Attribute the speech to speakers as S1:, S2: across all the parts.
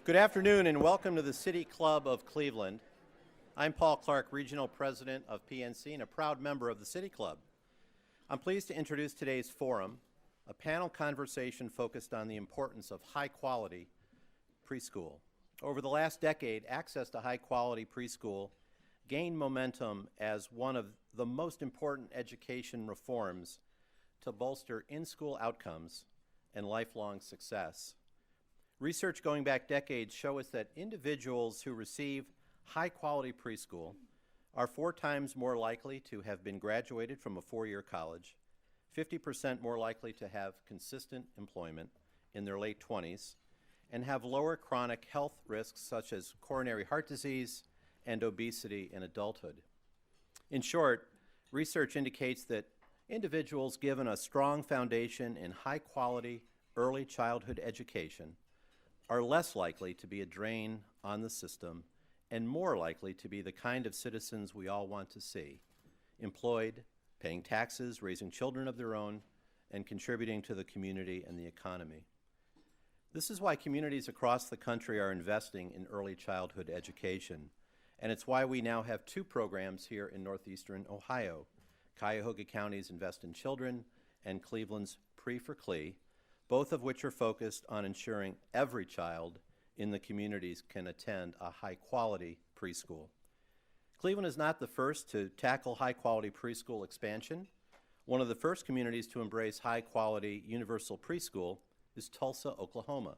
S1: Good afternoon and welcome to the City Club of Cleveland. I'm Paul Clark, Regional President of PNC and a proud member of the City Club. I'm pleased to introduce today's forum, a panel conversation focused on the importance of high-quality preschool. Over the last decade, access to high-quality preschool gained momentum as one of the most important education reforms to bolster in-school outcomes and lifelong success. Research going back decades shows us that individuals who receive high-quality preschool are 4 times more likely to have been graduated from a 4-year college, 50% more likely to have consistent employment in their late 20s, and have lower chronic health risks such as coronary heart disease and obesity in adulthood. In short, research indicates that individuals given a strong foundation in high-quality early childhood education are less likely to be a drain on the system and more likely to be the kind of citizens we all want to see, employed, paying taxes, raising children of their own, and contributing to the community and the economy. This is why communities across the country are investing in early childhood education, and it's why we now have 2 programs here in northeastern Ohio, Cuyahoga County's Invest in Children and Cleveland's PRE4CLE, both of which are focused on ensuring every child in the communities can attend a high-quality preschool. Cleveland is not the first to tackle high-quality preschool expansion. One of the first communities to embrace high-quality universal preschool is Tulsa, Oklahoma.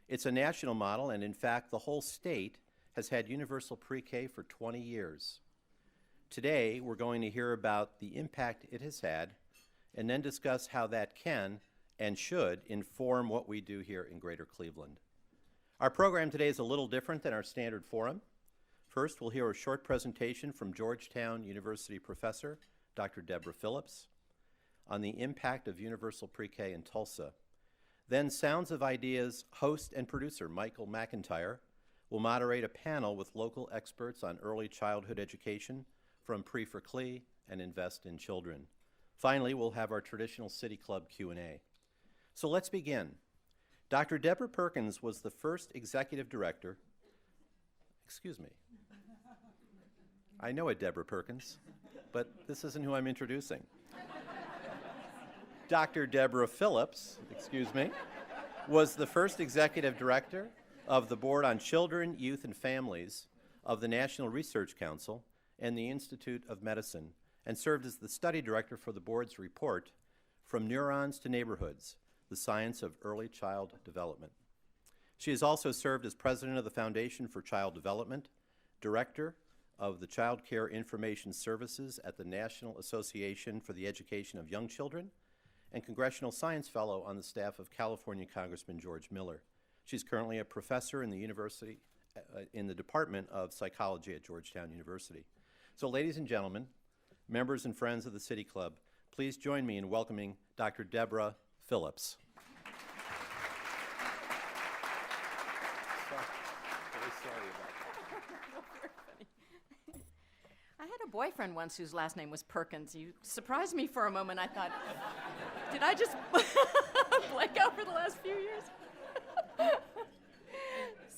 S1: It's a national model, and in fact, the whole state has had universal pre-K for 20 years. Today, we're going to hear about the impact it has had and then discuss how that can and should inform what we do here in Greater Cleveland. Our program today is a little different than our standard forum. First, we'll hear a short presentation from Georgetown University professor, Dr. Deborah Phillips, on the impact of universal pre-K in Tulsa. Then Sounds of Ideas host and producer Michael McIntyre will moderate a panel with local experts on early childhood education from PRE4CLE and Invest in Children. Finally, we'll have our traditional City Club Q&A. So let's begin. Dr. Deborah Perkins was the first executive director, excuse me, I know a Deborah Perkins, but this isn't who I'm introducing. Dr. Deborah Phillips, excuse me, was the first executive director of the Board on Children, Youth, and Families of the National Research Council and the Institute of Medicine, and served as the study director for the board's report, From Neurons to Neighborhoods, the Science of Early Child Development. She has also served as president of the Foundation for Child Development, director of the Child Care Information Services at the National Association for the Education of Young Children, and Congressional Science Fellow on the staff of California Congressman George Miller. She's currently a professor in the university, in the Department of Psychology at Georgetown University. So ladies and gentlemen, members and friends of the City Club, please join me in welcoming Dr. Deborah Phillips.
S2: I had a boyfriend once whose last name was Perkins. You surprised me for a moment. I thought, did I just blank out for the last few years?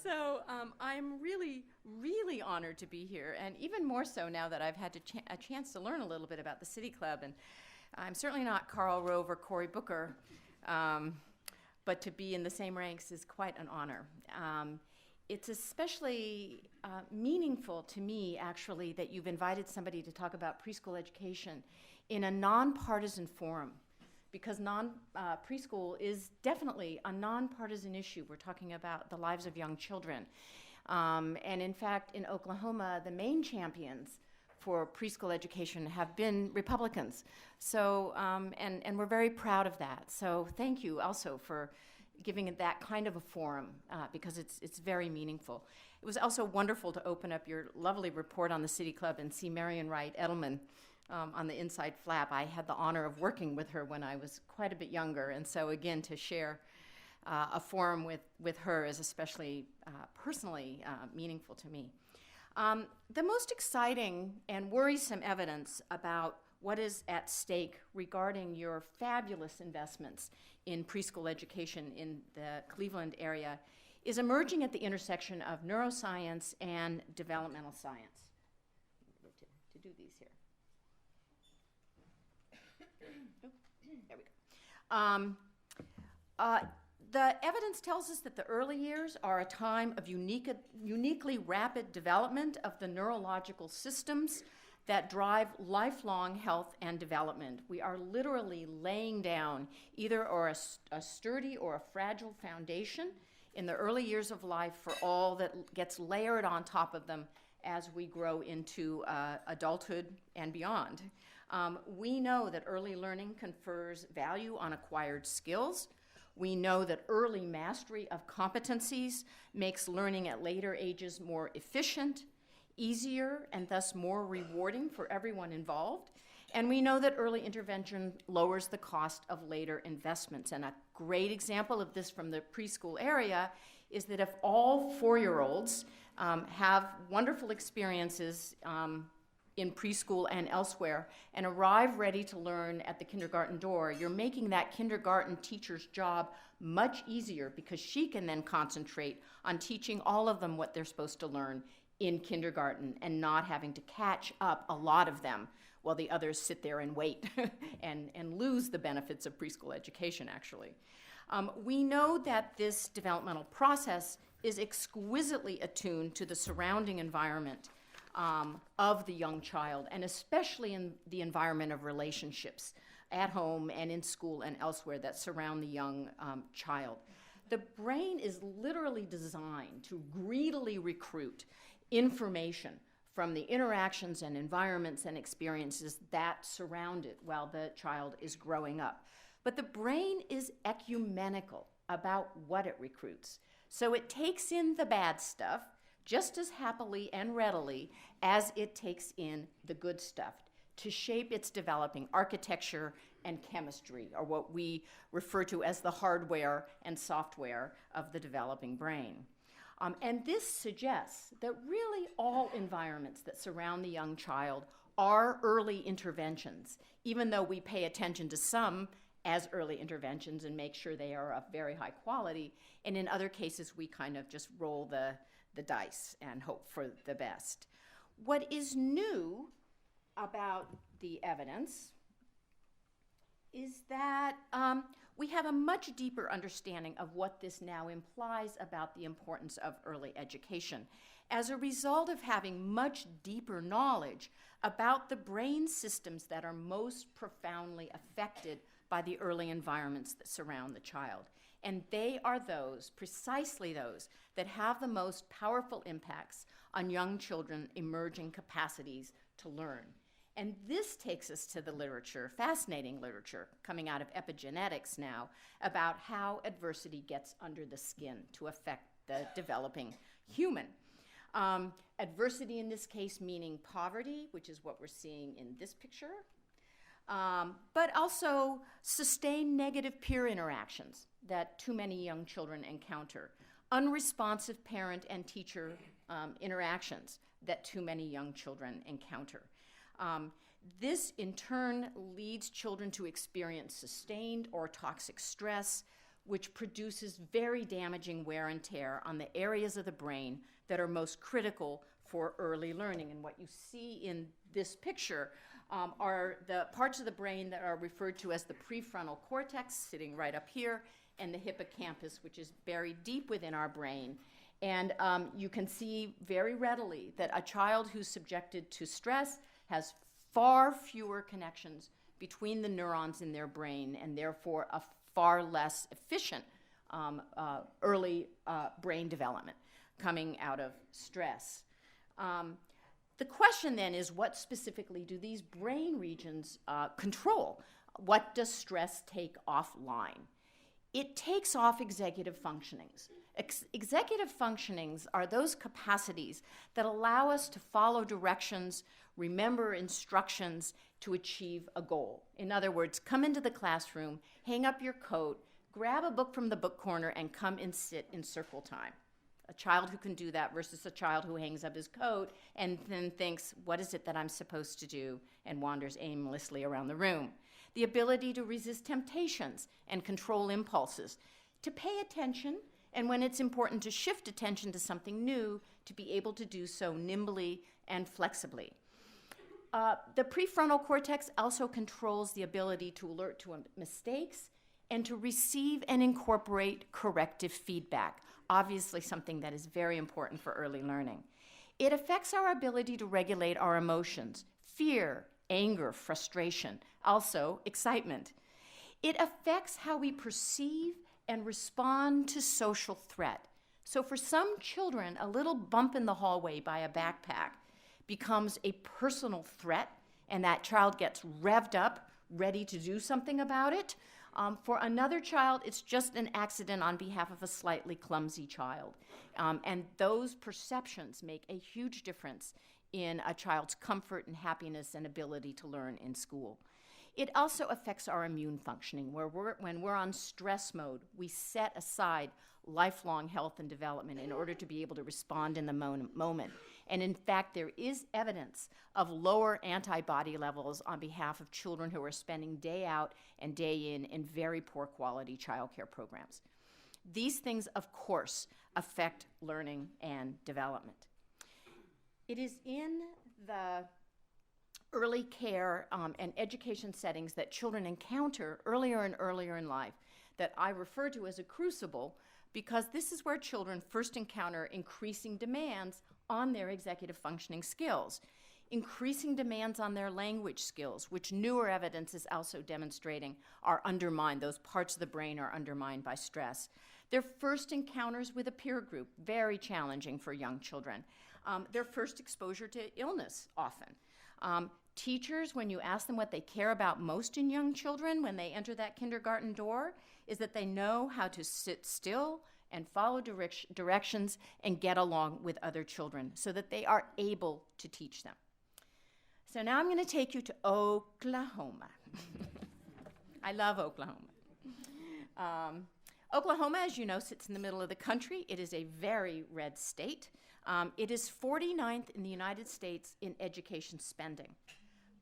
S2: So I'm really, really honored to be here, and even more so now that I've had a chance to learn a little bit about the City Club. And I'm certainly not Karl Rove or Cory Booker, but to be in the same ranks is quite an honor. It's especially meaningful to me, actually, that you've invited somebody to talk about preschool education in a nonpartisan forum, because preschool is definitely a nonpartisan issue. We're talking about the lives of young children. And in fact, in Oklahoma, the main champions for preschool education have been Republicans. So, and we're very proud of that. So thank you also for giving it that kind of a forum, because it's very meaningful. It was also wonderful to open up your lovely report on the City Club and see Marian Wright Edelman on the inside flap. I had the honor of working with her when I was quite a bit younger, and so again, to share a forum with her is especially personally meaningful to me. The most exciting and worrisome evidence about what is at stake regarding your fabulous investments in preschool education in the Cleveland area is emerging at the intersection of neuroscience and developmental science. To do these here. Oh, there we go. The evidence tells us that the early years are a time of uniquely rapid development of the neurological systems that drive lifelong health and development. We are literally laying down either a sturdy or a fragile foundation in the early years of life for all that gets layered on top of them as we grow into adulthood and beyond. We know that early learning confers value on acquired skills. We know that early mastery of competencies makes learning at later ages more efficient, easier, and thus more rewarding for everyone involved. And we know that early intervention lowers the cost of later investments. And a great example of this from the preschool area is that if all 4-year-olds have wonderful experiences in preschool and elsewhere and arrive ready to learn at the kindergarten door, you're making that kindergarten teacher's job much easier because she can then concentrate on teaching all of them what they're supposed to learn in kindergarten and not having to catch up a lot of them while the others sit there and wait and lose the benefits of preschool education, actually. We know that this developmental process is exquisitely attuned to the surrounding environment of the young child, and especially in the environment of relationships at home and in school and elsewhere that surround the young child. The brain is literally designed to greedily recruit information from the interactions and environments and experiences that surround it while the child is growing up. But the brain is ecumenical about what it recruits. So it takes in the bad stuff just as happily and readily as it takes in the good stuff to shape its developing architecture and chemistry, or what we refer to as the hardware and software of the developing brain. And this suggests that really all environments that surround the young child are early interventions, even though we pay attention to some as early interventions and make sure they are of very high quality, and in other cases we kind of just roll the dice and hope for the best. What is new about the evidence is that we have a much deeper understanding of what this now implies about the importance of early education as a result of having much deeper knowledge about the brain systems that are most profoundly affected by the early environments that surround the child. And they are those, precisely those, that have the most powerful impacts on young children's emerging capacities to learn. And this takes us to the literature, fascinating literature, coming out of epigenetics now, about how adversity gets under the skin to affect the developing human. Adversity in this case meaning poverty, which is what we're seeing in this picture, but also sustained negative peer interactions that too many young children encounter, unresponsive parent and teacher interactions that too many young children encounter. This in turn leads children to experience sustained or toxic stress, which produces very damaging wear and tear on the areas of the brain that are most critical for early learning. And what you see in this picture are the parts of the brain that are referred to as the prefrontal cortex, sitting right up here, and the hippocampus, which is buried deep within our brain. And you can see very readily that a child who's subjected to stress has far fewer connections between the neurons in their brain, and therefore a far less efficient early brain development coming out of stress. The question then is, what specifically do these brain regions control? What does stress take offline? It takes off executive functionings. Executive functionings are those capacities that allow us to follow directions, remember instructions to achieve a goal. In other words, come into the classroom, hang up your coat, grab a book from the book corner, and come and sit in circle time. A child who can do that versus a child who hangs up his coat and then thinks, what is it that I'm supposed to do, and wanders aimlessly around the room. The ability to resist temptations and control impulses, to pay attention and when it's important to shift attention to something new, to be able to do so nimbly and flexibly. The prefrontal cortex also controls the ability to alert to mistakes and to receive and incorporate corrective feedback, obviously something that is very important for early learning. It affects our ability to regulate our emotions, fear, anger, frustration, also excitement. It affects how we perceive and respond to social threat. So for some children, a little bump in the hallway by a backpack becomes a personal threat, and that child gets revved up, ready to do something about it. For another child, it's just an accident on behalf of a slightly clumsy child. And those perceptions make a huge difference in a child's comfort and happiness and ability to learn in school. It also affects our immune functioning, where when we're on stress mode, we set aside lifelong health and development in order to be able to respond in the moment. And in fact, there is evidence of lower antibody levels on behalf of children who are spending day out and day in very poor quality childcare programs. These things, of course, affect learning and development. It is in the early care and education settings that children encounter earlier and earlier in life that I refer to as a crucible, because this is where children first encounter increasing demands on their executive functioning skills, increasing demands on their language skills, which newer evidence is also demonstrating are undermined. Those parts of the brain are undermined by stress. Their first encounters with a peer group, very challenging for young children. Their first exposure to illness, often. Teachers, when you ask them what they care about most in young children when they enter that kindergarten door, is that they know how to sit still and follow directions and get along with other children so that they are able to teach them. So now I'm going to take you to Oklahoma. I love Oklahoma. Oklahoma, as you know, sits in the middle of the country. It is a very red state. It is 49th in the United States in education spending.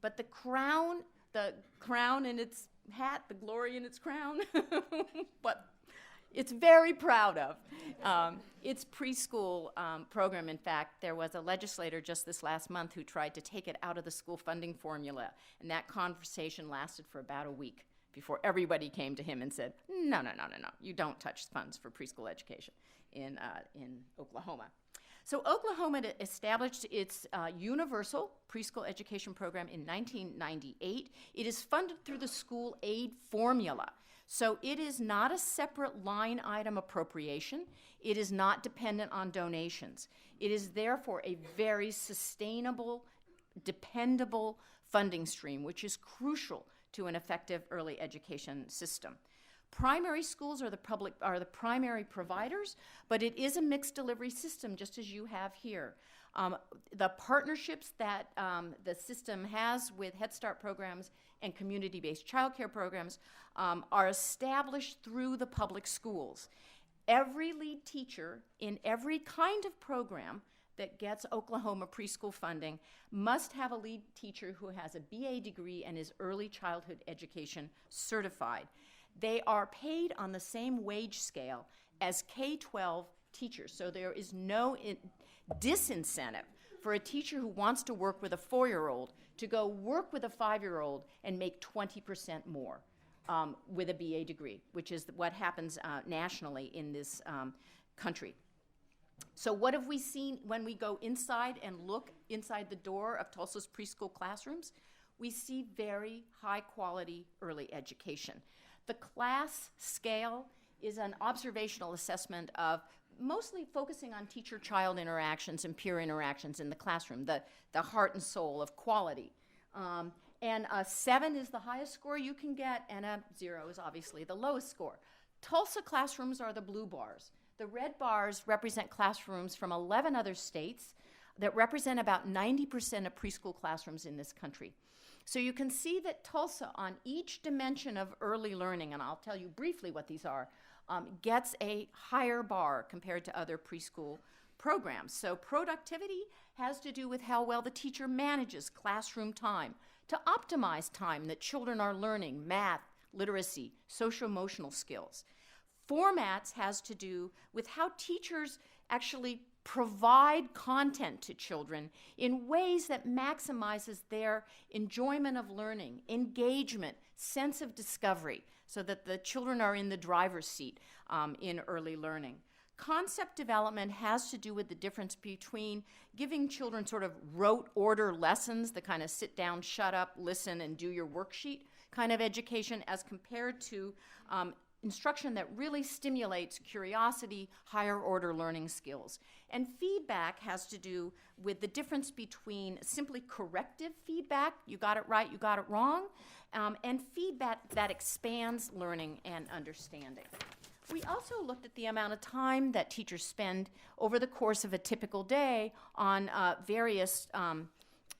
S2: But the crown in its hat, the glory in its crown, what it's very proud of. Its preschool program, in fact, there was a legislator just this last month who tried to take it out of the school funding formula, and that conversation lasted for about a week before everybody came to him and said, no, you don't touch funds for preschool education in Oklahoma. So Oklahoma established its universal preschool education program in 1998. It is funded through the school aid formula. So it is not a separate line item appropriation. It is not dependent on donations. It is therefore a very sustainable, dependable funding stream, which is crucial to an effective early education system. Primary schools are the primary providers, but it is a mixed delivery system, just as you have here. The partnerships that the system has with Head Start programs and community-based childcare programs are established through the public schools. Every lead teacher in every kind of program that gets Oklahoma preschool funding must have a lead teacher who has a BA degree and is early childhood education certified. They are paid on the same wage scale as K-12 teachers, so there is no disincentive for a teacher who wants to work with a 4-year-old to go work with a 5-year-old and make 20% more with a BA degree, which is what happens nationally in this country. So what have we seen when we go inside and look inside the door of Tulsa's preschool classrooms? We see very high quality early education. The class scale is an observational assessment of mostly focusing on teacher-child interactions and peer interactions in the classroom, the heart and soul of quality. And a 7 is the highest score you can get, and a 0 is obviously the lowest score. Tulsa classrooms are the blue bars. The red bars represent classrooms from 11 other states that represent about 90% of preschool classrooms in this country. So you can see that Tulsa, on each dimension of early learning, and I'll tell you briefly what these are, gets a higher bar compared to other preschool programs. So productivity has to do with how well the teacher manages classroom time to optimize time that children are learning math, literacy, social-emotional skills. Formats has to do with how teachers actually provide content to children in ways that maximizes their enjoyment of learning, engagement, sense of discovery, so that the children are in the driver's seat in early learning. Concept development has to do with the difference between giving children sort of rote order lessons, the kind of sit down, shut up, listen, and do your worksheet kind of education, as compared to instruction that really stimulates curiosity, higher order learning skills. And feedback has to do with the difference between simply corrective feedback, you got it right, you got it wrong, and feedback that expands learning and understanding. We also looked at the amount of time that teachers spend over the course of a typical day on various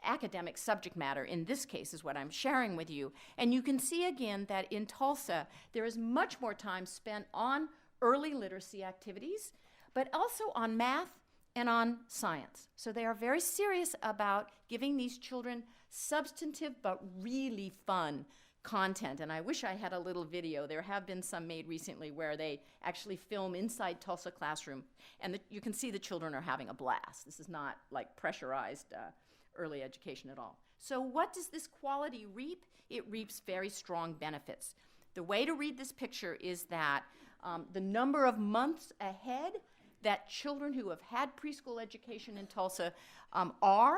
S2: academic subject matter. In this case is what I'm sharing with you. And you can see again that in Tulsa, there is much more time spent on early literacy activities, but also on math and on science. So they are very serious about giving these children substantive but really fun content. And I wish I had a little video. There have been some made recently where they actually film inside Tulsa classroom, and you can see the children are having a blast. This is not like pressurized early education at all. So what does this quality reap? It reaps very strong benefits. The way to read this picture is that the number of months ahead that children who have had preschool education in Tulsa are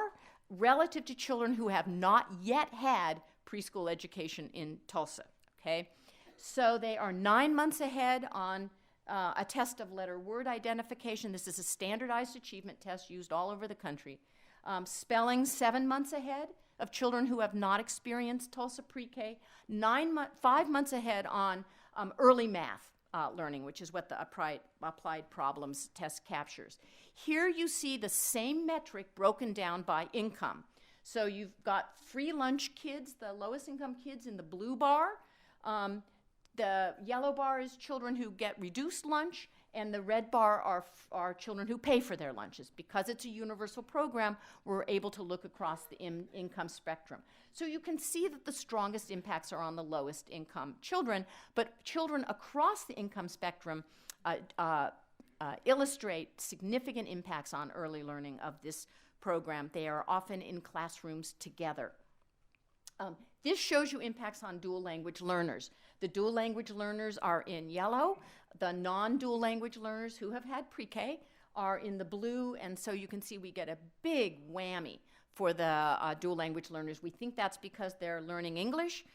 S2: relative to children who have not yet had preschool education in Tulsa, okay? So they are 9 months ahead on a test of letter word identification. This is a standardized achievement test used all over the country. Spelling 7 months ahead of children who have not experienced Tulsa pre-K, 5 months ahead on early math learning, which is what the applied problems test captures. Here you see the same metric broken down by income. So you've got free lunch kids, the lowest income kids, in the blue bar. The yellow bar is children who get reduced lunch, and the red bar are children who pay for their lunches. Because it's a universal program, we're able to look across the income spectrum. So you can see that the strongest impacts are on the lowest income children, but children across the income spectrum illustrate significant impacts on early learning of this program. They are often in classrooms together. This shows you impacts on dual language learners. The dual language learners are in yellow. The non-dual language learners who have had pre-K are in the blue, and so you can see we get a big whammy for the dual language learners. We think that's because they're learning English,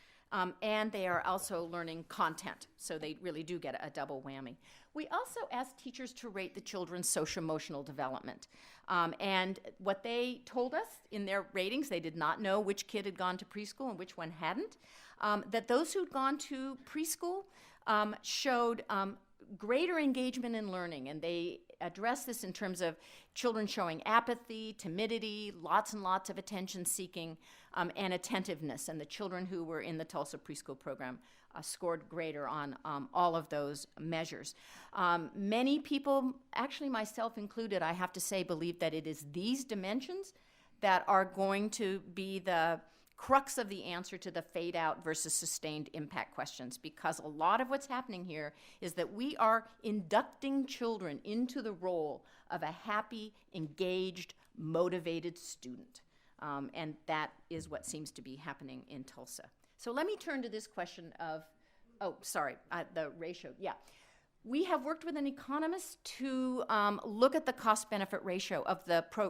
S2: and they are also learning content, so they really do get a double whammy. We also asked teachers to rate the children's social-emotional development. And what they told us in their ratings, they did not know which kid had gone to preschool and which one hadn't, that those who'd gone to preschool showed greater engagement in learning, and they address this in terms of children showing apathy, timidity, lots and lots of attention seeking, and attentiveness. And the children who were in the Tulsa preschool program scored greater on all of those measures. Many people, actually myself included, I have to say, believe that it is these dimensions that are going to be the crux of the answer to the fade out versus sustained impact questions, because a lot of what's happening here is that we are inducting children into the role of a happy, engaged, motivated student. And that is what seems to be happening in Tulsa. So let me turn to this question of, the ratio. Yeah. We have worked with an economist to look at the cost-benefit ratio of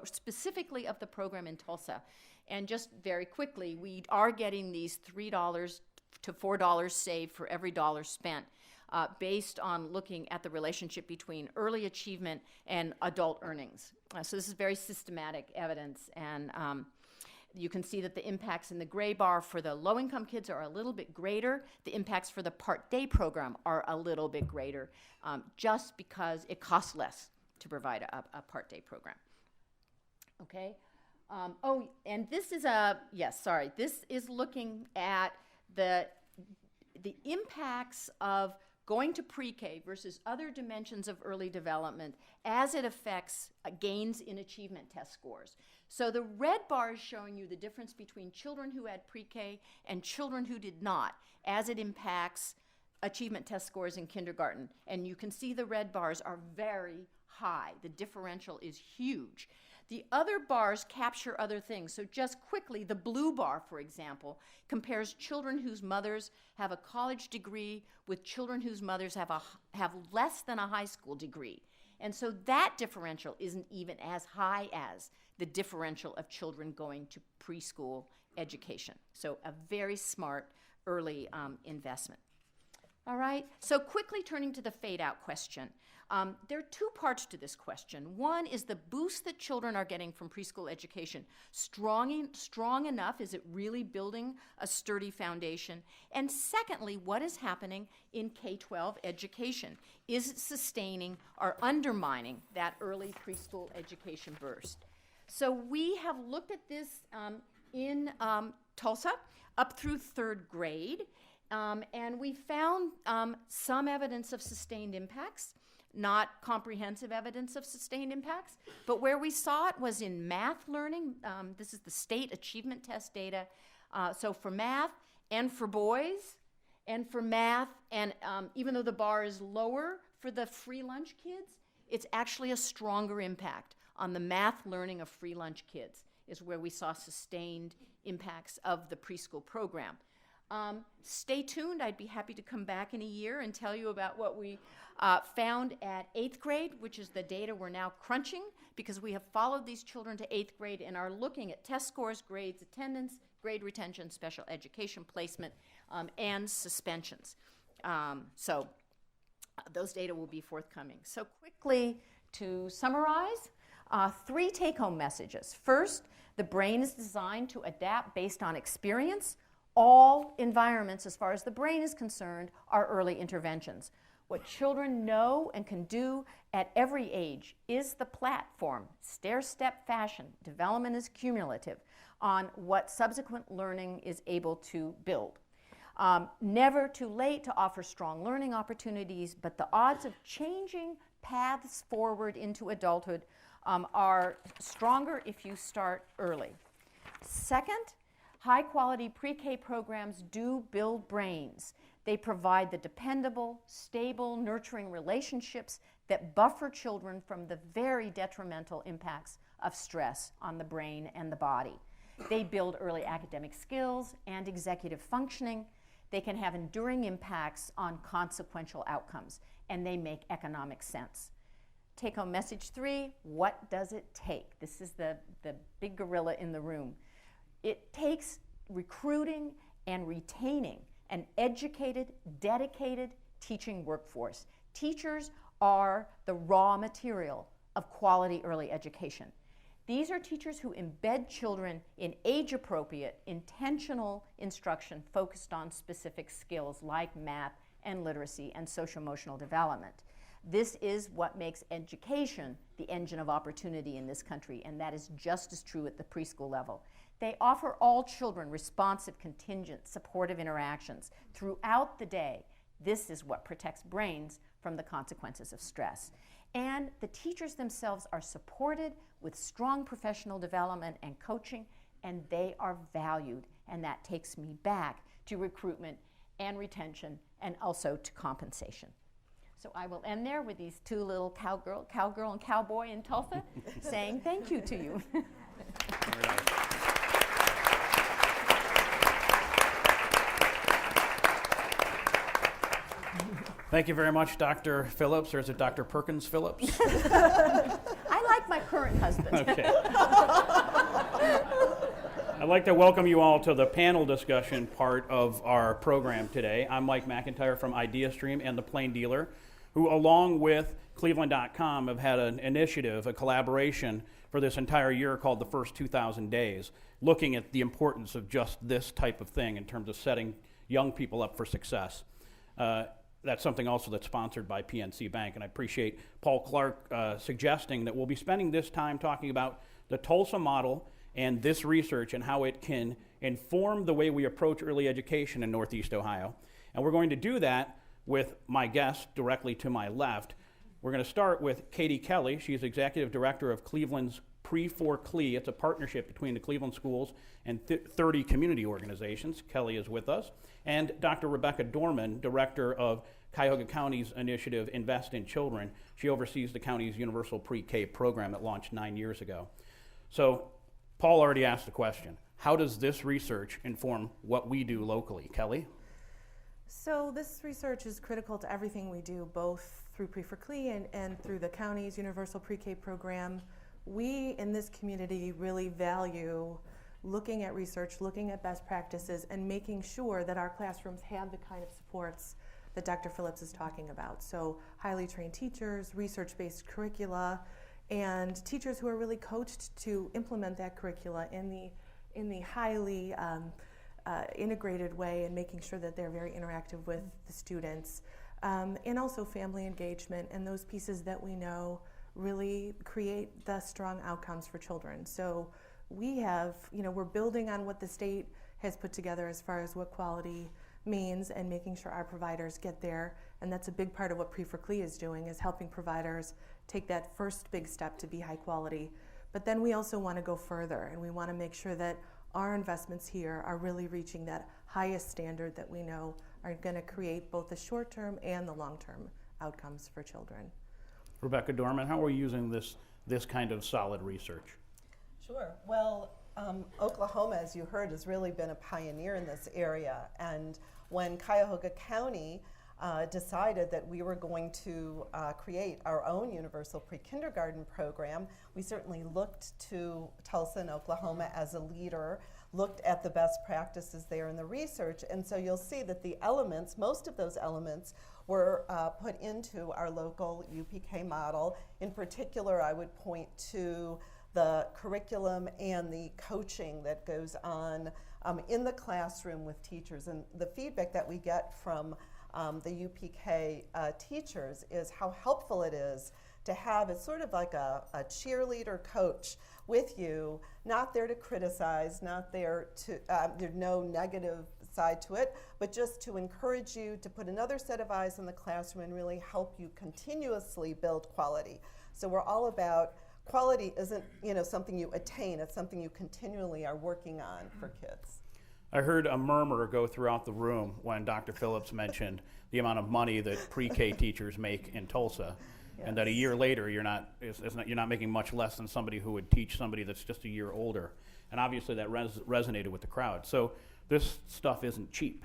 S2: specifically of the program in Tulsa. And just very quickly, we are getting these $3 to $4 saved for every dollar spent based on looking at the relationship between early achievement and adult earnings. So this is very systematic evidence, and you can see that the impacts in the gray bar for the low-income kids are a little bit greater. The impacts for the Part Day program are a little bit greater, just because it costs less to provide a Part Day program. Okay. And this is this is looking at the impacts of going to pre-K versus other dimensions of early development as it affects gains in achievement test scores. So the red bar is showing you the difference between children who had pre-K and children who did not, as it impacts achievement test scores in kindergarten. And you can see the red bars are very high. The differential is huge. The other bars capture other things. So just quickly, the blue bar, for example, compares children whose mothers have a college degree with children whose mothers have less than a high school degree. And so that differential isn't even as high as the differential of children going to preschool education. So a very smart early investment. All right, so quickly turning to the fade-out question. There are two parts to this question. One is the boost that children are getting from preschool education. Strong enough? Is it really building a sturdy foundation? And secondly, what is happening in K-12 education? Is it sustaining or undermining that early preschool education burst? So we have looked at this in Tulsa up through third grade, and we found some evidence of sustained impacts. Not comprehensive evidence of sustained impacts, but where we saw it was in math learning. This is the state achievement test data. So for math and for boys and for math, and even though the bar is lower for the free lunch kids, it's actually a stronger impact on the math learning of free lunch kids is where we saw sustained impacts of the preschool program. Stay tuned. I'd be happy to come back in a year and tell you about what we found at 8th grade, which is the data we're now crunching because we have followed these children to 8th grade and are looking at test scores, grades, attendance, grade retention, special education placement, and suspensions. So those data will be forthcoming. So quickly to summarize, 3 take-home messages. First, the brain is designed to adapt based on experience. All environments, as far as the brain is concerned, are early interventions. What children know and can do at every age is the platform, stair-step fashion. Development is cumulative on what subsequent learning is able to build. Never too late to offer strong learning opportunities, but the odds of changing paths forward into adulthood are stronger if you start early. Second, high-quality pre-K programs do build brains. They provide the dependable, stable, nurturing relationships that buffer children from the very detrimental impacts of stress on the brain and the body. They build early academic skills and executive functioning. They can have enduring impacts on consequential outcomes, and they make economic sense. Take-home message 3, what does it take? This is the big gorilla in the room. It takes recruiting and retaining an educated, dedicated teaching workforce. Teachers are the raw material of quality early education. These are teachers who embed children in age-appropriate, intentional instruction focused on specific skills like math and literacy and social-emotional development. This is what makes education the engine of opportunity in this country, and that is just as true at the preschool level. They offer all children responsive, contingent, supportive interactions throughout the day. This is what protects brains from the consequences of stress. And the teachers themselves are supported with strong professional development and coaching, and they are valued. And that takes me back to recruitment and retention and also to compensation. So I will end there with these 2 little cowgirl and cowboy in Tulsa saying thank you to you.
S3: Thank you very much, Dr. Phillips, or is it Dr. Perkins Phillips?
S2: I like my current husband.
S3: Okay. I'd like to welcome you all to the panel discussion part of our program today. I'm Mike McIntyre from IdeaStream and The Plain Dealer, who along with Cleveland.com have had an initiative, a collaboration for this entire year called the First 2,000 Days, looking at the importance of just this type of thing in terms of setting young people up for success. That's something also that's sponsored by PNC Bank, and I appreciate Paul Clark suggesting that we'll be spending this time talking about the Tulsa model and this research and how it can inform the way we approach early education in Northeast Ohio. And we're going to do that with my guest directly to my left. We're going to start with Katie Kelly. She's Executive Director of Cleveland's PRE4CLE. It's a partnership between the Cleveland schools and 30 community organizations. Kelly is with us. And Dr. Rebekah Dorman, Director of Cuyahoga County's initiative, Invest in Children. She oversees the county's universal pre-K program that launched 9 years ago. So Paul already asked the question, how does this research inform what we do locally? Kelly?
S4: So this research is critical to everything we do, both through PRE4CLE and through the county's universal pre-K program. We in this community really value looking at research, looking at best practices, and making sure that our classrooms have the kind of supports that Dr. Phillips is talking about. So highly trained teachers, research-based curricula, and teachers who are really coached to implement that curricula in the highly integrated way, and making sure that they're very interactive with the students. And also family engagement and those pieces that we know really create the strong outcomes for children. So we have, we're building on what the state has put together as far as what quality means and making sure our providers get there. And that's a big part of what PRE4CLE is doing, is helping providers take that first big step to be high quality. But then we also want to go further, and we want to make sure that our investments here are really reaching that highest standard that we know are going to create both the short-term and the long-term outcomes for children.
S3: Rebekah Dorman, how are we using this kind of solid research?
S5: Sure. Well, Oklahoma, as you heard, has really been a pioneer in this area. And when Cuyahoga County decided that we were going to create our own universal pre-kindergarten program, we certainly looked to Tulsa and Oklahoma as a leader, looked at the best practices there in the research, and so you'll see that the elements, most of those elements, were put into our local UPK model. In particular, I would point to the curriculum and the coaching that goes on in the classroom with teachers. And the feedback that we get from the UPK teachers is how helpful it is to have, it's sort of like a cheerleader coach with you, not there to criticize, not there to, there's no negative side to it, but just to encourage you to put another set of eyes in the classroom and really help you continuously build quality. So we're all about quality isn't something you attain, it's something you continually are working on for kids.
S3: I heard a murmur go throughout the room when Dr. Phillips mentioned the amount of money that pre-K teachers make in Tulsa, yes. And that a year later you're not making much less than somebody who would teach somebody that's just a year older. And obviously that resonated with the crowd. So this stuff isn't cheap.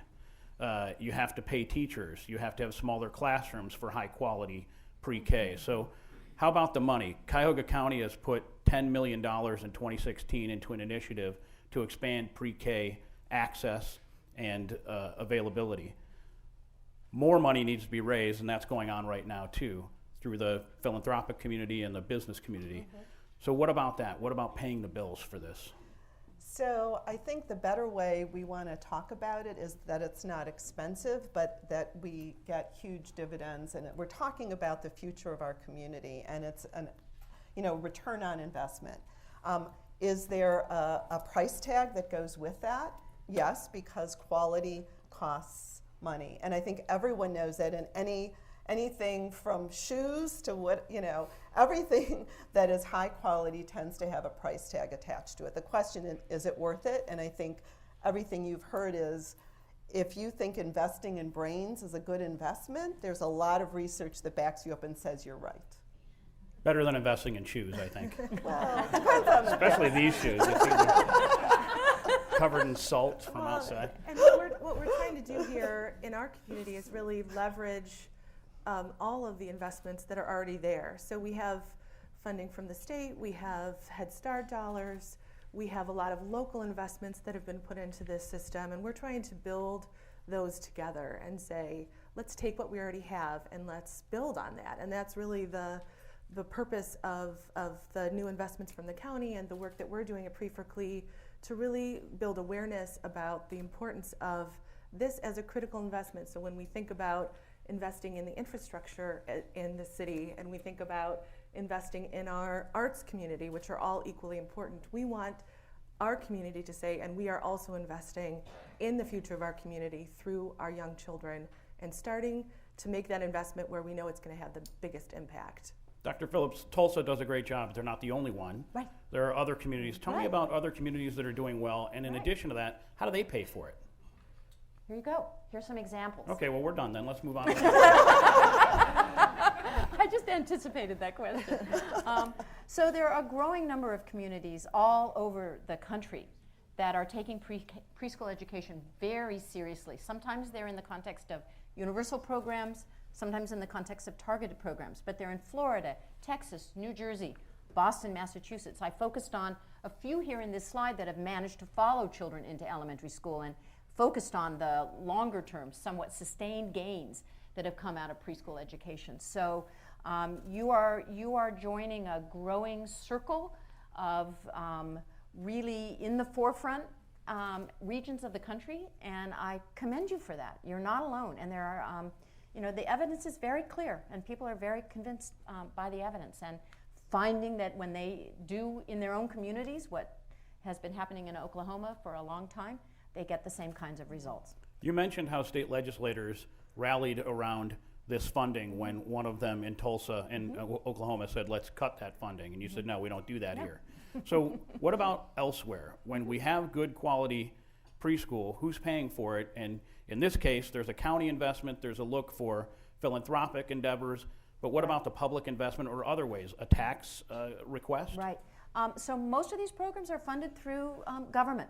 S3: You have to pay teachers. You have to have smaller classrooms for high quality pre-K. So how about the money? Cuyahoga County has put $10 million in 2016 into an initiative to expand pre-K access and availability. More money needs to be raised, and that's going on right now too, through the philanthropic community and the business community. Mm-hmm. So what about that? What about paying the bills for this?
S5: So I think the better way we want to talk about it is that it's not expensive, but that we get huge dividends, and we're talking about the future of our community, and it's an, return on investment. Is there a price tag that goes with that? Yes, because quality costs money, and I think everyone knows that in anything from shoes to everything that is high quality tends to have a price tag attached to it. The question is it worth it? And I think everything you've heard is, if you think investing in brains is a good investment, there's a lot of research that backs you up and says you're right.
S3: Better than investing in shoes, I think.
S5: Well, depends on
S3: especially these shoes. Covered in salt from outside.
S4: And what we're trying to do here in our community is really leverage all of the investments that are already there. So we have funding from the state, we have Head Start dollars, we have a lot of local investments that have been put into this system, and we're trying to build those together and say, let's take what we already have and let's build on that. And that's really the purpose of the new investments from the county and the work that we're doing at PRE4CLE, to really build awareness about the importance of this as a critical investment. So when we think about investing in the infrastructure in the city, and we think about investing in our arts community, which are all equally important, we want our community to say, and we are also investing in the future of our community through our young children, and starting to make that investment where we know it's going to have the biggest impact.
S3: Dr. Phillips, Tulsa does a great job, but they're not the only one.
S2: Right.
S3: There are other communities. Tell me
S2: Right.
S3: about other communities that are doing well, and in addition to that, how do they pay for it?
S2: Here you go. Here's some examples.
S3: Okay, well, we're done then. Let's move on.
S2: I just anticipated that question. So there are a growing number of communities all over the country that are taking preschool education very seriously. Sometimes they're in the context of universal programs, sometimes in the context of targeted programs, but they're in Florida, Texas, New Jersey, Boston, Massachusetts. I focused on a few here in this slide that have managed to follow children into elementary school and focused on the longer term, somewhat sustained gains that have come out of preschool education. So you are joining a growing circle of really in the forefront regions of the country, and I commend you for that. You're not alone, and there are, the evidence is very clear, and people are very convinced by the evidence, and finding that when they do in their own communities what has been happening in Oklahoma for a long time, they get the same kinds of results.
S3: You mentioned how state legislators rallied around this funding when one of them in Tulsa and Oklahoma said, let's cut that funding. And you said, no, we don't do that here. So what about elsewhere? When we have good quality preschool, who's paying for it? And in this case, there's a county investment, there's a look for philanthropic endeavors, but what about the public investment or other ways? A tax request?
S2: Right. So most of these programs are funded through government.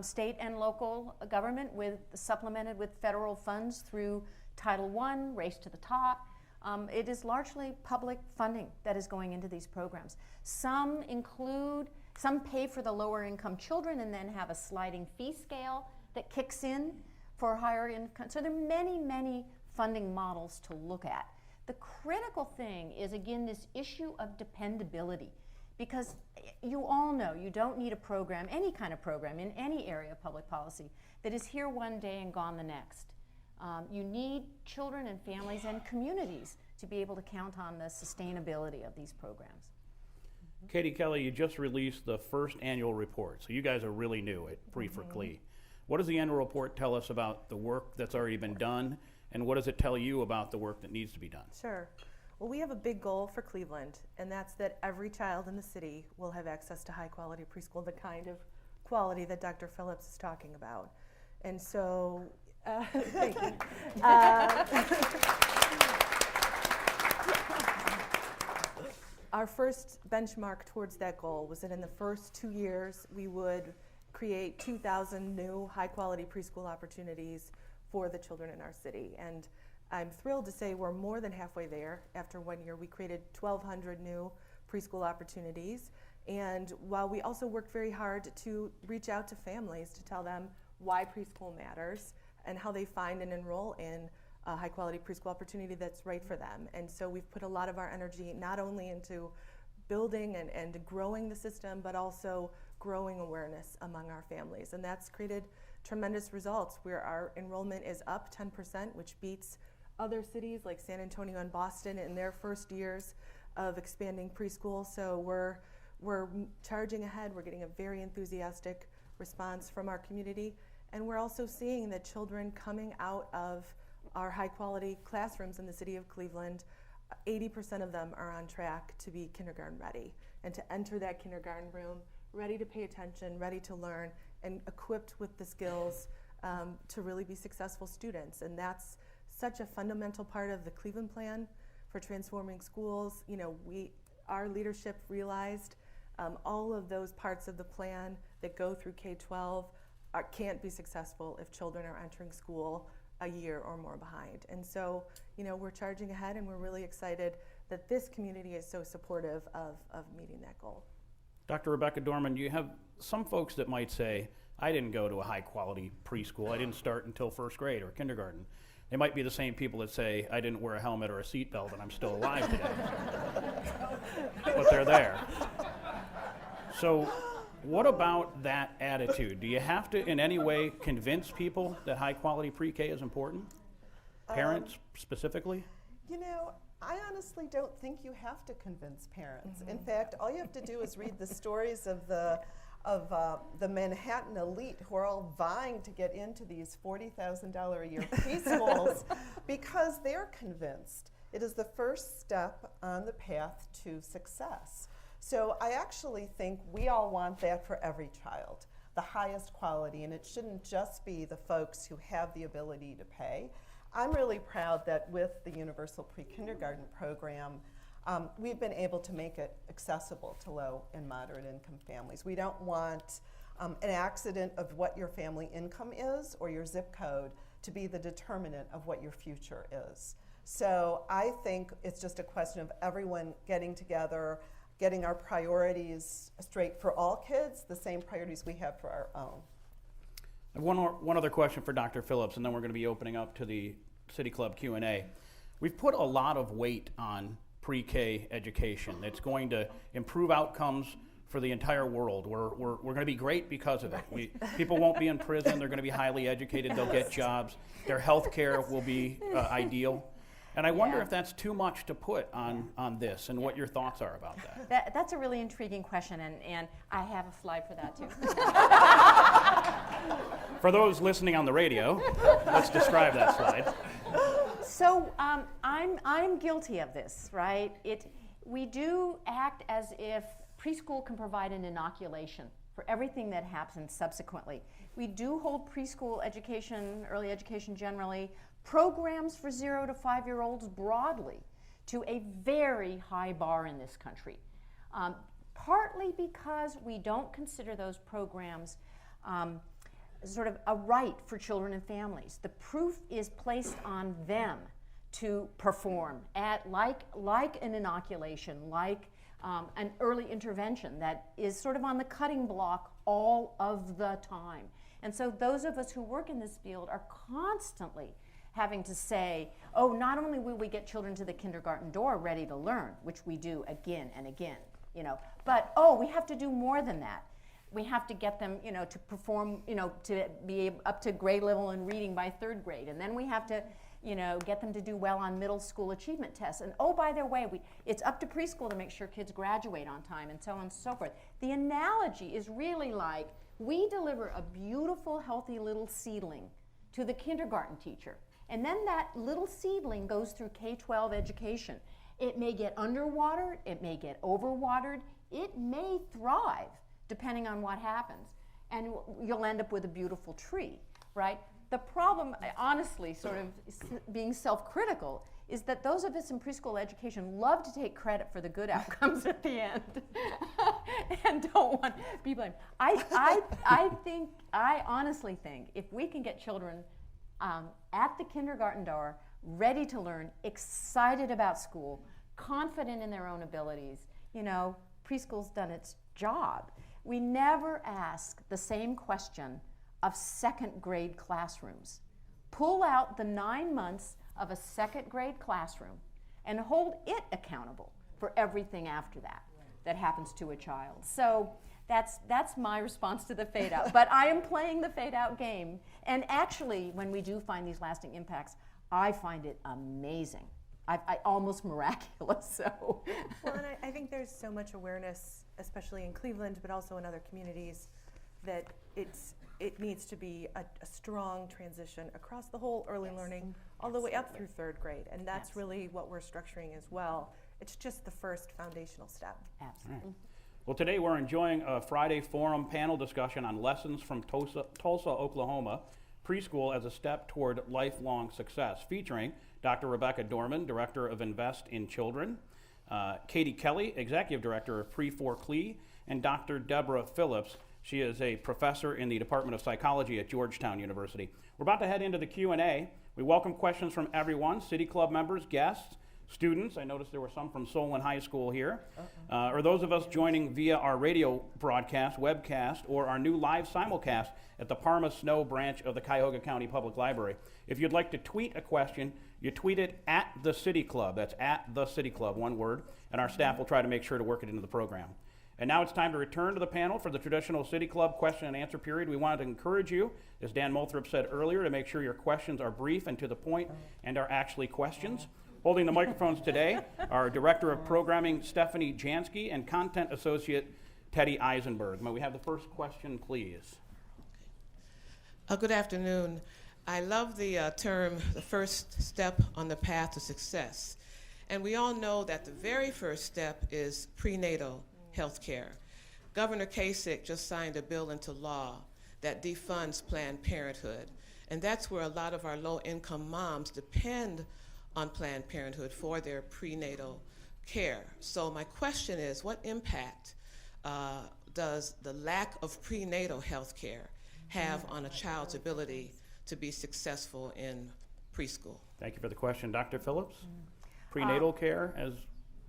S2: State and local government supplemented with federal funds through Title I, Race to the Top. It is largely public funding that is going into these programs. Some pay for the lower income children and then have a sliding fee scale that kicks in for higher income. So there are many, many funding models to look at. The critical thing is, again, this issue of dependability. Because you all know you don't need a program, any kind of program in any area of public policy, that is here one day and gone the next. You need children and families and communities to be able to count on the sustainability of these programs.
S3: Katie Kelly, you just released the first annual report, so you guys are really new at PRE4CLE. What does the annual report tell us about the work that's already been done, and what does it tell you about the work that needs to be done?
S4: Sure. Well, we have a big goal for Cleveland, and that's that every child in the city will have access to high quality preschool, the kind of quality that Dr. Phillips is talking about. And so, thank you. Our first benchmark towards that goal was that in the first 2 years, we would create 2,000 new high quality preschool opportunities for the children in our city. And I'm thrilled to say we're more than halfway there. After 1 year, we created 1,200 new preschool opportunities. And while we also worked very hard to reach out to families to tell them why preschool matters and how they find and enroll in a high quality preschool opportunity that's right for them. And so we've put a lot of our energy not only into building and growing the system, but also growing awareness among our families. And that's created tremendous results where our enrollment is up 10%, which beats other cities like San Antonio and Boston in their first years of expanding preschool. So we're charging ahead. We're getting a very enthusiastic response from our community. And we're also seeing that children coming out of our high quality classrooms in the city of Cleveland, 80% of them are on track to be kindergarten ready and to enter that kindergarten room ready to pay attention, ready to learn, and equipped with the skills to really be successful students. And that's such a fundamental part of the Cleveland plan for transforming schools. You know, our leadership realized all of those parts of the plan that go through K-12 can't be successful if children are entering school a year or more behind. And so, you know, we're charging ahead, and we're really excited that this community is so supportive of meeting that goal.
S3: Dr. Rebekah Dorman, you have some folks that might say, I didn't go to a high quality preschool. I didn't start until first grade or kindergarten. They might be the same people that say, I didn't wear a helmet or a seatbelt and I'm still alive today. But they're there. So what about that attitude? Do you have to in any way convince people that high quality pre-K is important? Parents specifically?
S5: You know, I honestly don't think you have to convince parents. In fact, all you have to do is read the stories of the Manhattan elite who are all vying to get into these $40,000 a year preschools because they're convinced It is the first step on the path to success. So I actually think we all want that for every child, the highest quality, and it shouldn't just be the folks who have the ability to pay. I'm really proud that with the Universal Pre-Kindergarten program, we've been able to make it accessible to low and moderate income families. We don't want an accident of what your family income is or your zip code to be the determinant of what your future is. So I think it's just a question of everyone getting together, getting our priorities straight for all kids, the same priorities we have for our own.
S3: I have one other question for Dr. Phillips, and then we're going to be opening up to the City Club Q&A. We've put a lot of weight on pre-K education. It's going to improve outcomes for the entire world. We're going to be great because of it. People won't be in prison. They're going to be highly educated. They'll get jobs. Their health care will be ideal. And I wonder if that's too much to put on this, and what your thoughts are about that.
S2: That's a really intriguing question, and I have a slide for that too.
S3: For those listening on the radio, let's describe that slide.
S2: So I'm guilty of this, right? We do act as if preschool can provide an inoculation for everything that happens subsequently. We do hold preschool education, early education generally, programs for 0 to 5-year-olds broadly to a very high bar in this country. Partly because we don't consider those programs sort of a right for children and families. The proof is placed on them to perform at like an inoculation, like an early intervention that is sort of on the cutting block all of the time. And so those of us who work in this field are constantly having to say, oh, not only will we get children to the kindergarten door ready to learn, which we do again and again, but we have to do more than that. We have to get them, to perform, to be up to grade level in reading by 3rd grade, and then we have to, get them to do well on middle school achievement tests. And by the way, it's up to preschool to make sure kids graduate on time, and so on and so forth. The analogy is really like we deliver a beautiful, healthy little seedling to the kindergarten teacher. And then that little seedling goes through K-12 education. It may get underwatered, it may get overwatered, it may thrive depending on what happens. And you'll end up with a beautiful tree, right? The problem, honestly, sort of being self-critical, is that those of us in preschool education love to take credit for the good outcomes at the end and don't want to be blamed. I honestly think if we can get children at the kindergarten door, ready to learn, excited about school, confident in their own abilities, preschool's done its job. We never ask the same question of 2nd grade classrooms. Pull out the 9 months of a 2nd grade classroom and hold it accountable for everything after that happens to a child. So that's my response to the fade out. But I am playing the fade out game. And actually, when we do find these lasting impacts, I find it amazing. I almost miraculous. So.
S4: Well, and I think there's so much awareness, especially in Cleveland, but also in other communities, that it needs to be a strong transition across the whole early learning, all the way up through 3rd grade. And that's really what we're structuring as well. It's just the first foundational step.
S2: Absolutely.
S3: Right. Well, today we're enjoying a Friday Forum panel discussion on lessons from Tulsa, Oklahoma, preschool as a step toward lifelong success, featuring Dr. Rebekah Dorman, Director of Invest in Children, Katie Kelly, Executive Director of PRE4CLE, and Dr. Deborah Phillips. She is a professor in the Department of Psychology at Georgetown University. We're about to head into the Q&A. We welcome questions from everyone, City Club members, guests, students. I noticed there were some from Solon High School here, or those of us joining via our radio broadcast, webcast, or our new live simulcast at the Parma Snow branch of the Cuyahoga County Public Library. If you'd like to tweet a question, you tweet it at the City Club. That's at the City Club, one word, and our staff will try to make sure to work it into the program. And now it's time to return to the panel for the traditional City Club question and answer period. We wanted to encourage you, as Dan Moulthrop said earlier, to make sure your questions are brief and to the point and are actually questions. Holding the microphones today are Director of Programming Stephanie Jansky and Content Associate Teddy Eisenberg. May we have the first question, please?
S6: Good afternoon. I love the term, the first step on the path to success. And we all know that the very first step is prenatal health care. Governor Kasich just signed a bill into law that defunds Planned Parenthood. And that's where a lot of our low-income moms depend on Planned Parenthood for their prenatal care. So my question is, what impact does the lack of prenatal health care have on a child's ability to be successful in preschool?
S3: Thank you for the question. Dr. Phillips? Prenatal care as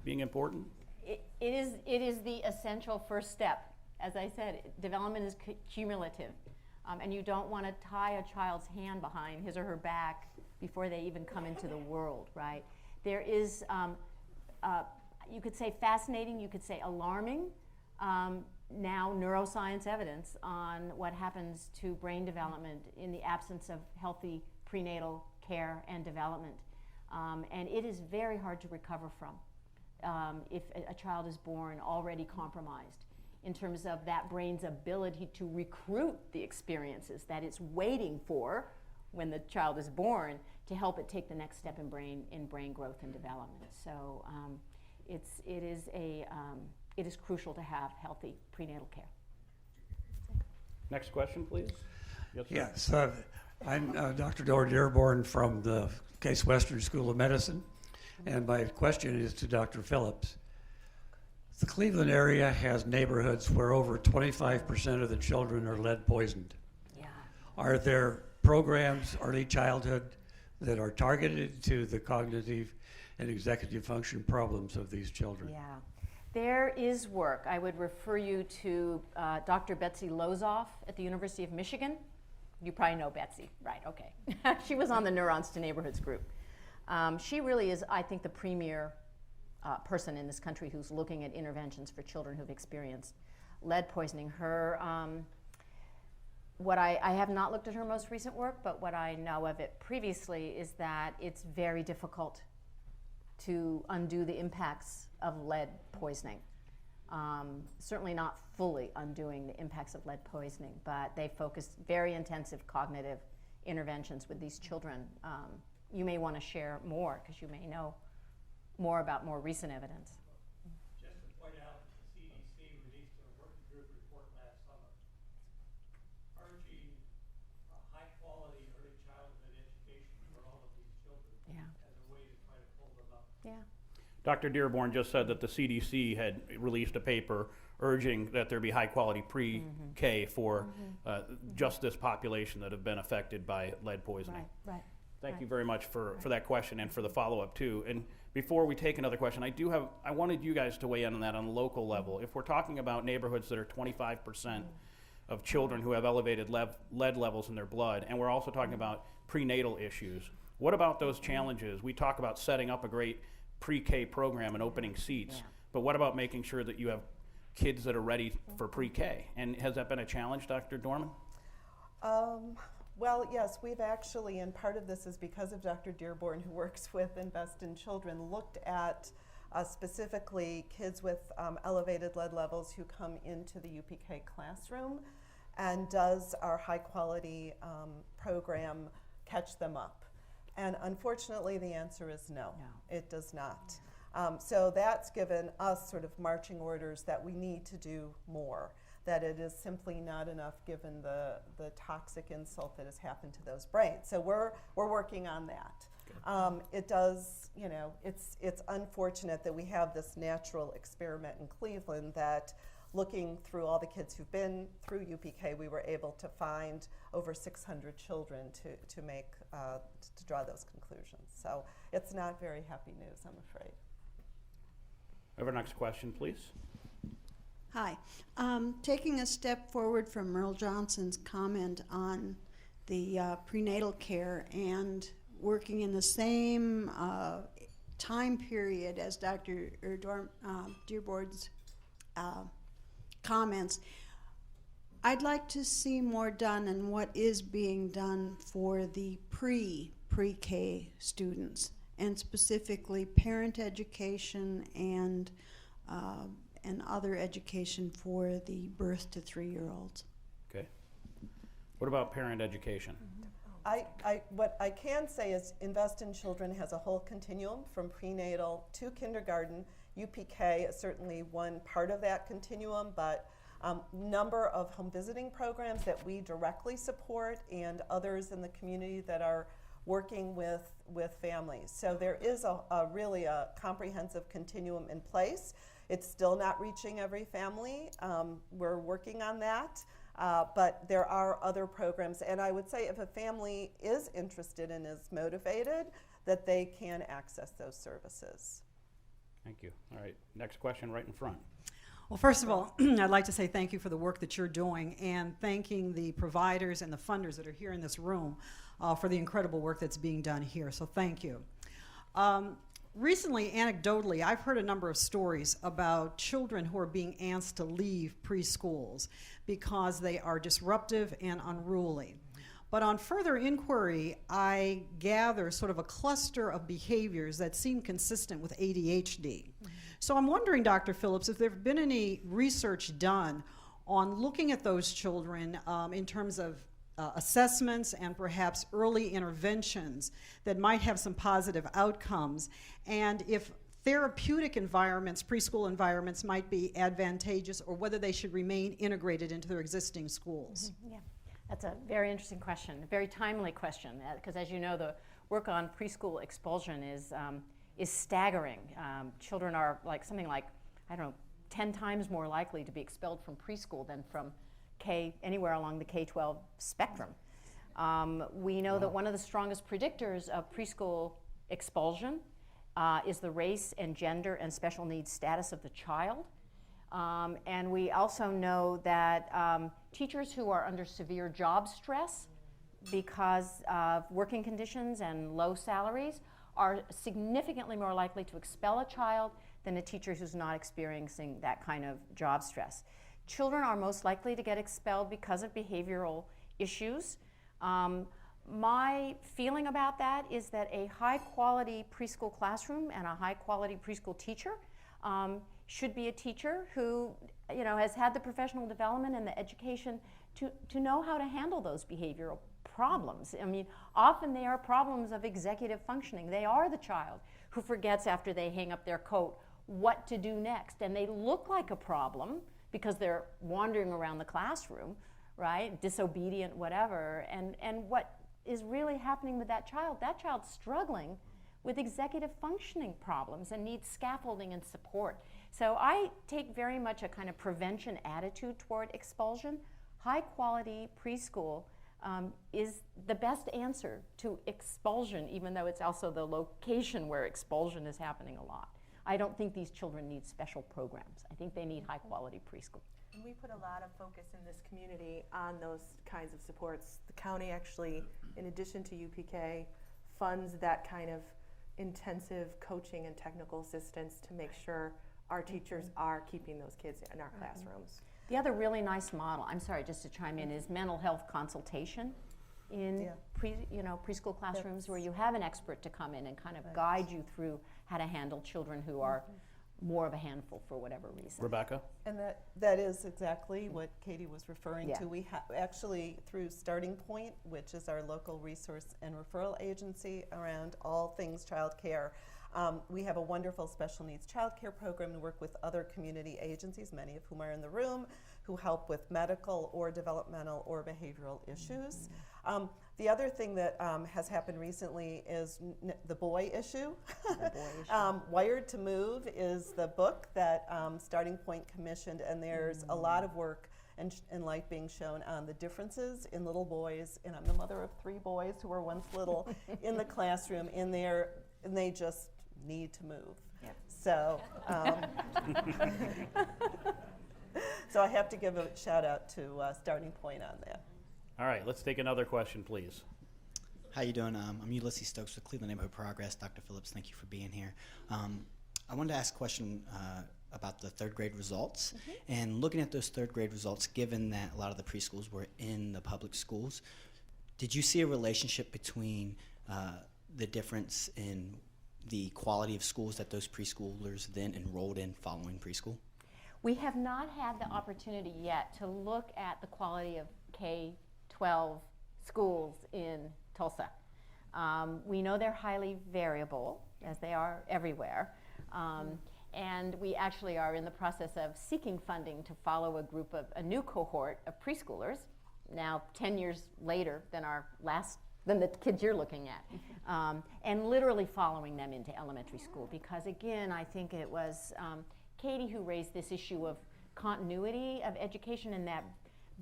S3: being important?
S2: It is the essential first step. As I said, development is cumulative. And you don't want to tie a child's hand behind his or her back before they even come into the world, right? There is, you could say fascinating, you could say alarming, now neuroscience evidence on what happens to brain development in the absence of healthy prenatal care and development. And it is very hard to recover from if a child is born already compromised in terms of that brain's ability to recruit the experiences that it's waiting for when the child is born to help it take the next step in brain growth and development. So it is crucial to have healthy prenatal care.
S3: Next question, please. Yes, sir.
S7: Yes, I'm Dr. Dora Dearborn from the Case Western School of Medicine, and my question is to Dr. Phillips. The Cleveland area has neighborhoods where over 25% of the children are lead poisoned.
S2: Yeah.
S7: Are there programs, early childhood, that are targeted to the cognitive and executive function problems of these children?
S2: Yeah. There is work. I would refer you to Dr. Betsy Lozoff at the University of Michigan. You probably know Betsy, right? Okay. She was on the Neurons to Neighborhoods group. She really is, I think, the premier person in this country who's looking at interventions for children who've experienced lead poisoning. Her, I have not looked at her most recent work, but what I know of it previously is that it's very difficult to undo the impacts of lead poisoning. Certainly not fully undoing the impacts of lead poisoning, but they focus very intensive cognitive interventions with these children. You may want to share more because you may know more about more recent evidence.
S8: Just to point out, the CDC released a working group report last summer urging high-quality early childhood education for all of these children as a way to try to pull them up.
S2: Yeah.
S3: Dr. Dearborn just said that the CDC had released a paper urging that there be high-quality pre-K for just this population that have been affected by lead poisoning.
S2: Right.
S3: Thank you very much for that question and for the follow-up too. And before we take another question, I wanted you guys to weigh in on that on the local level. If we're talking about neighborhoods that are 25% of children who have elevated lead levels in their blood, and we're also talking about prenatal issues, what about those challenges? We talk about setting up a great pre-K program and opening seats, but what about making sure that you have kids that are ready for pre-K? And has that been a challenge, Dr. Dorman?
S5: Well, yes, we've actually, and part of this is because of Dr. Dearborn, who works with Invest in Children, looked at specifically kids with elevated lead levels who come into the UPK classroom, and does our high-quality program catch them up? And unfortunately, the answer is no, it does not. So that's given us sort of marching orders that we need to do more, that it is simply not enough given the toxic insult that has happened to those brains. So we're working on that. It does, it's unfortunate that we have this natural experiment in Cleveland that, looking through all the kids who've been through UPK, we were able to find over 600 children to draw those conclusions. So it's not very happy news, I'm afraid.
S3: Over next question, please.
S9: Hi. Taking a step forward from Merle Johnson's comment on the prenatal care and working in the same time period as Dr. Dearborn's comments, I'd like to see more done and what is being done for the pre-K students, and specifically parent education and other education for the birth to 3-year-olds.
S3: Okay. What about parent education?
S5: What I can say is Invest in Children has a whole continuum from prenatal to kindergarten. UPK is certainly one part of that continuum, but number of home visiting programs that we directly support and others in the community that are working with families. So there is really a comprehensive continuum in place. It's still not reaching every family. We're working on that. But there are other programs, and I would say if a family is interested and is motivated, that they can access those services.
S3: Thank you. All right, next question right in front.
S10: Well, first of all, I'd like to say thank you for the work that you're doing, and thanking the providers and the funders that are here in this room for the incredible work that's being done here. So thank you. Recently, anecdotally, I've heard a number of stories about children who are being asked to leave preschools because they are disruptive and unruly. But on further inquiry, I gather sort of a cluster of behaviors that seem consistent with ADHD. So I'm wondering, Dr. Phillips, if there have been any research done on looking at those children in terms of assessments and perhaps early interventions that might have some positive outcomes, and if therapeutic environments, preschool environments, might be advantageous, or whether they should remain integrated into their existing schools.
S11: Yeah, that's a very interesting question, a very timely question, because as you know, the work on preschool expulsion is staggering. Children are something like, I don't know, 10 times more likely to be expelled from preschool than from anywhere along the K-12 spectrum. We know that one of the strongest predictors of preschool expulsion is the race and gender and special needs status of the child. And we also know that teachers who are under severe job stress because of working conditions and low salaries are significantly more likely to expel a child than a teacher who's not experiencing that kind of job stress. Children are most likely to get expelled because of behavioral issues. My feeling about that is that a high-quality preschool classroom and a high-quality preschool teacher should be a teacher who, has had the professional development and the education to know how to handle those behavioral problems. I mean, often they are problems of executive functioning. They are the child who forgets after they hang up their coat what to do next, and they look like a problem because they're wandering around the classroom, right, disobedient, whatever, and what is really happening with that child's struggling with executive functioning problems and needs scaffolding and support. So I take very much a kind of prevention attitude toward expulsion. High quality preschool is the best answer to expulsion, even though it's also the location where expulsion is happening a lot. I don't think these children need special programs. I think they need high quality preschool.
S4: And we put a lot of focus in this community on those kinds of supports. The county actually, in addition to UPK, funds that kind of intensive coaching and technical assistance to make sure our teachers are keeping those kids in our classrooms.
S11: The other really nice model, I'm sorry, just to chime in, is mental health consultation in preschool classrooms, where you have an expert to come in and kind of guide you through how to handle children who are more of a handful for whatever reason.
S3: Rebekah?
S5: And that is exactly what Katie was referring
S11: Yeah.
S5: to. We actually, through Starting Point, which is our local resource and referral agency around all things child care, we have a wonderful special needs child care program and work with other community agencies, many of whom are in the room, who help with medical or developmental or behavioral issues. The other thing that has happened recently is the boy issue. Wired to Move is the book that Starting Point commissioned, and there's a lot of work and light being shown on the differences in little boys, and I'm the mother of 3 boys who were once little, in the classroom, and they just need to move.
S11: Yeah.
S5: So, so I have to give a shout out to Starting Point on that.
S3: All right, let's take another question, please.
S12: How you doing? I'm Ulysses Stokes with Cleveland Neighborhood Progress. Dr. Phillips, thank you for being here. I wanted to ask a question about the 3rd grade results. And looking at those 3rd grade results, given that a lot of the preschools were in the public schools, did you see a relationship between the difference in the quality of schools that those preschoolers then enrolled in following preschool?
S11: We have not had the opportunity yet to look at the quality of K-12 schools in Tulsa. We know they're highly variable, as they are everywhere. And we actually are in the process of seeking funding to follow a new cohort of preschoolers, now 10 years later than than the kids you're looking at, and literally following them into elementary school. Because again, I think it was Katie who raised this issue of continuity of education, and that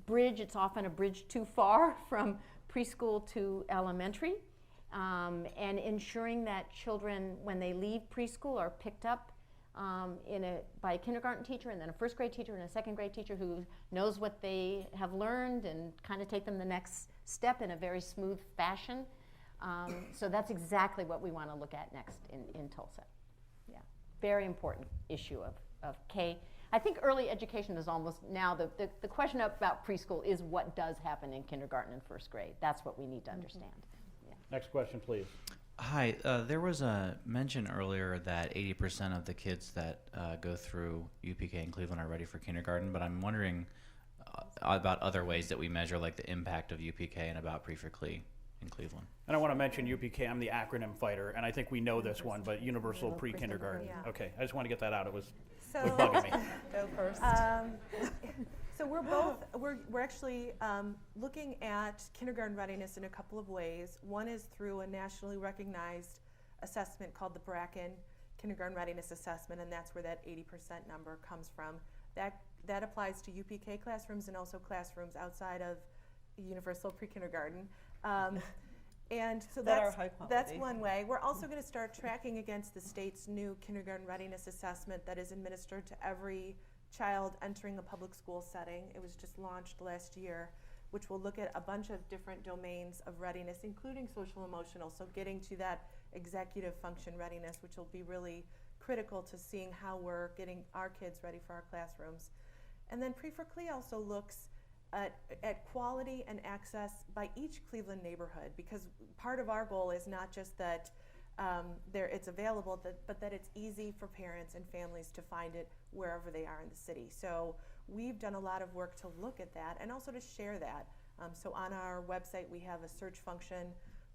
S11: bridge, it's often a bridge too far from preschool to elementary, and ensuring that children, when they leave preschool, are picked up by a kindergarten teacher, and then a first grade teacher and a second grade teacher who knows what they have learned and kind of take them the next step in a very smooth fashion. So that's exactly what we want to look at next in Tulsa. Yeah, very important issue of K. I think early education is almost now, the question about preschool is what does happen in kindergarten and first grade. That's what we need to understand. Yeah.
S3: Next question, please.
S13: Hi, there was a mention earlier that 80% of the kids that go through UPK in Cleveland are ready for kindergarten, but I'm wondering about other ways that we measure like the impact of UPK and about PRE4CLE in Cleveland.
S3: And I want to mention UPK, I'm the acronym fighter, and I think we know this one, but Universal Pre-Kindergarten.
S4: Yeah.
S3: Okay, I just want to get that out. It was
S4: So,
S3: bugging me.
S5: Go first.
S4: So we're actually looking at kindergarten readiness in a couple of ways. One is through a nationally recognized assessment called the Bracken Kindergarten Readiness Assessment, and that's where that 80% number comes from. That applies to UPK classrooms and also classrooms outside of universal pre-kindergarten. And so that's one way. We're also going to start tracking against the state's new kindergarten readiness assessment that is administered to every child entering a public school setting. It was just launched last year, which will look at a bunch of different domains of readiness, including social emotional, so getting to that executive function readiness, which will be really critical to seeing how we're getting our kids ready for our classrooms. And then PRE4CLE also looks at quality and access by each Cleveland neighborhood, because part of our goal is not just that it's available, but that it's easy for parents and families to find it wherever they are in the city. So we've done a lot of work to look at that and also to share that. So on our website we have a search function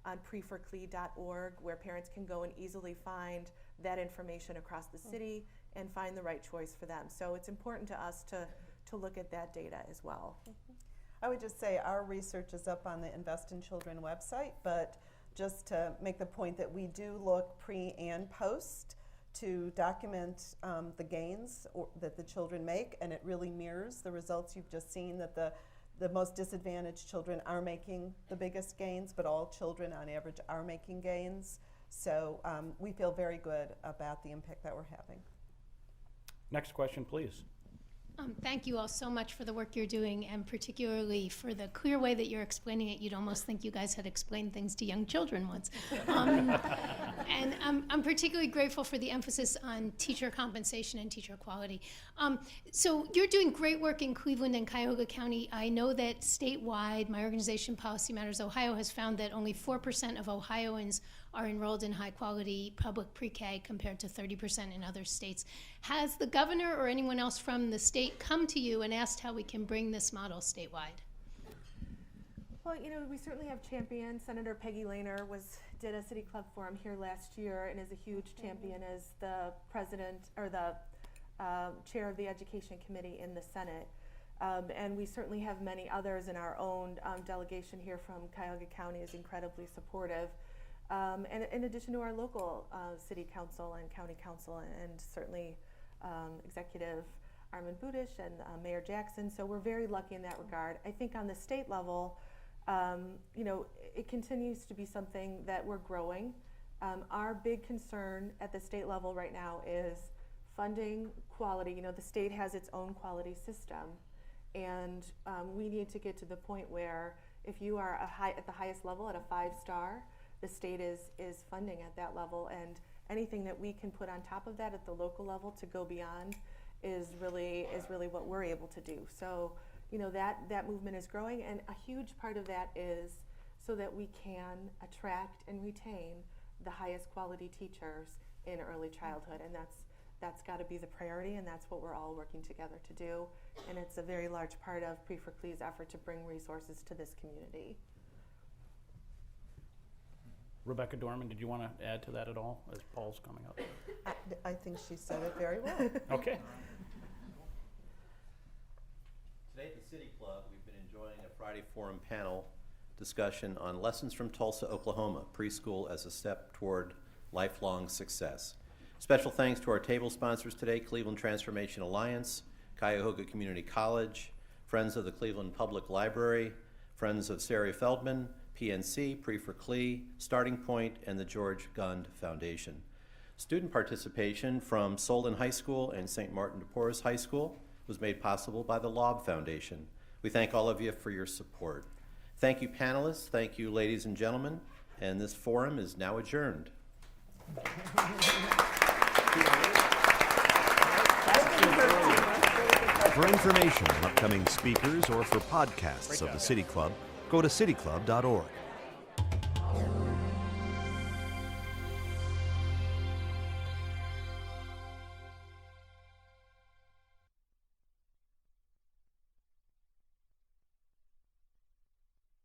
S4: on pre4cle.org where parents can go and easily find that information across the city and find the right choice for them. So it's important to us to look at that data as well.
S5: I would just say our research is up on the Invest in Children website, but just to make the point that we do look pre and post to document the gains that the children make, and it really mirrors the results you've just seen, that the most disadvantaged children are making the biggest gains, but all children on average are making gains. So we feel very good about the impact that we're having.
S3: Next question, please.
S14: Thank you all so much for the work you're doing, and particularly for the clear way that you're explaining it. You'd almost think you guys had explained things to young children once. And I'm particularly grateful for the emphasis on teacher compensation and teacher quality. So you're doing great work in Cleveland and Cuyahoga County. I know that statewide, my organization, Policy Matters Ohio, has found that only 4% of Ohioans are enrolled in high-quality public pre-K compared to 30% in other states. Has the governor or anyone else from the state come to you and asked how we can bring this model statewide?
S4: Well, we certainly have champions. Senator Peggy Lehner did a city club forum here last year and is a huge champion as the president or the chair of the education committee in the Senate. And we certainly have many others, in our own delegation here from Cuyahoga County is incredibly supportive. And in addition to our local city council and county council, and certainly Executive Armin Budish and Mayor Jackson. So we're very lucky in that regard. I think on the state level, it continues to be something that we're growing. Our big concern at the state level right now is funding quality. The state has its own quality system, and we need to get to the point where if you are at the highest level at a 5-star, the state is funding at that level, and anything that we can put on top of that at the local level to go beyond is really what we're able to do. So that movement is growing, and a huge part of that is so that we can attract and retain the highest quality teachers in early childhood, and that's got to be the priority, and that's what we're all working together to do. And it's a very large part of PRE4CLE's effort to bring resources to this community.
S3: Rebekah Dorman, did you want to add to that at all as Paul's coming up?
S5: I think she said it very well.
S3: Okay.
S1: Today at the City Club, we've been enjoying a Friday Forum panel discussion on lessons from Tulsa, Oklahoma, preschool as a step toward lifelong success. Special thanks to our table sponsors today, Cleveland Transformation Alliance, Cuyahoga Community College, Friends of the Cleveland Public Library, Friends of Sarah Feldman, PNC, PRE4CLE, Starting Point, and the George Gund Foundation. Student participation from Solon High School and St. Martin de Porres High School was made possible by the Loeb Foundation. We thank all of you for your support. Thank you, panelists. Thank you, ladies and gentlemen. And this forum is now adjourned.
S15: For information on upcoming speakers or for podcasts of the City Club, go to cityclub.org.